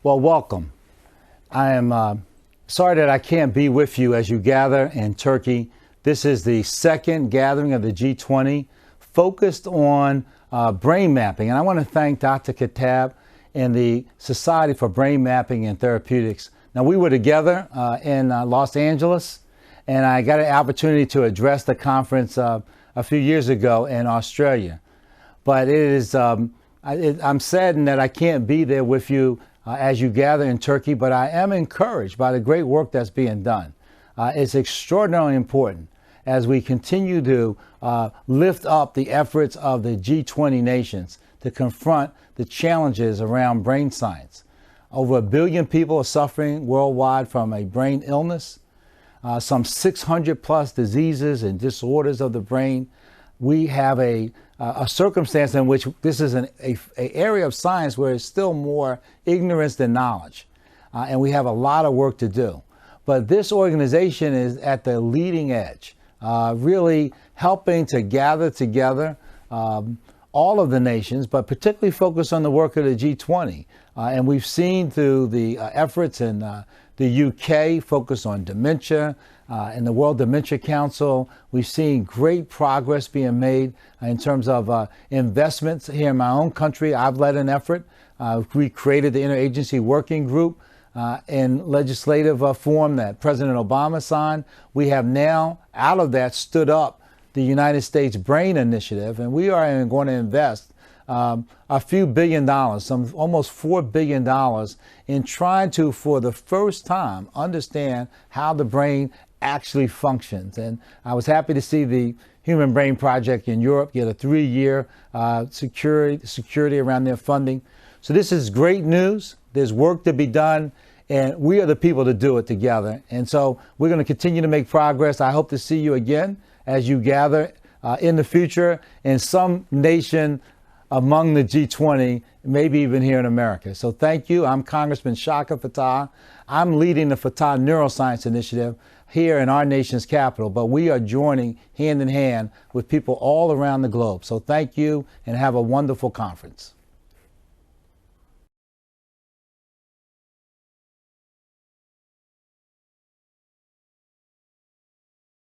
Well, welcome. I am sorry that I can't be with you as you gather in Turkey. This is the second gathering of the G20 focused on brain mapping. And I want to thank Dr. Fattah and the Society for Brain Mapping and Therapeutics. Now, we were together in Los Angeles, and I got an opportunity to address the conference a few years ago in Australia. But it is, I'm saddened that I can't be there with you as you gather in Turkey, but I am encouraged by the great work that's being done. It's extraordinarily important as we continue to lift up the efforts of the G20 nations to confront the challenges around brain science. Over 1 billion people are suffering worldwide from a brain illness, some 600 plus diseases and disorders of the brain. We have a circumstance in which this is an area of science where there's still more ignorance than knowledge. And we have a lot of work to do. But this organization is at the leading edge, really helping to gather together all of the nations, but particularly focus on the work of the G20. And we've seen through the efforts in the UK focus on dementia, in the World Dementia Council, we've seen great progress being made in terms of investments here in my own country. I've led an effort. We created the Interagency Working Group in legislative form that President Obama signed. We have now, out of that, stood up the United States Brain Initiative, and we are going to invest a few billion dollars, some almost $4 billion, in trying to, for the first time, understand how the brain actually functions. And I was happy to see the Human Brain Project in Europe get a 3-year security around their funding. So this is great news. There's work to be done, and we are the people to do it together. And so we're going to continue to make progress. I hope to see you again as you gather in the future in some nation among the G20, maybe even here in America. So thank you. I'm Congressman Chaka Fattah. I'm leading the Fattah Neuroscience Initiative here in our nation's capital, but we are joining hand in hand with people all around the globe. So thank you and have a wonderful conference.